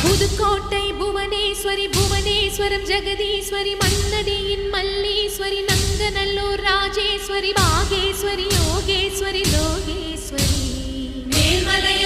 Pudukkottai Bhuvaneswari Puvaneswaram Jagadeeswari மன்னடியின் Malleswari Nanganallur Rajeswari Bageshwari Yogeswari Lokeswari Melmalai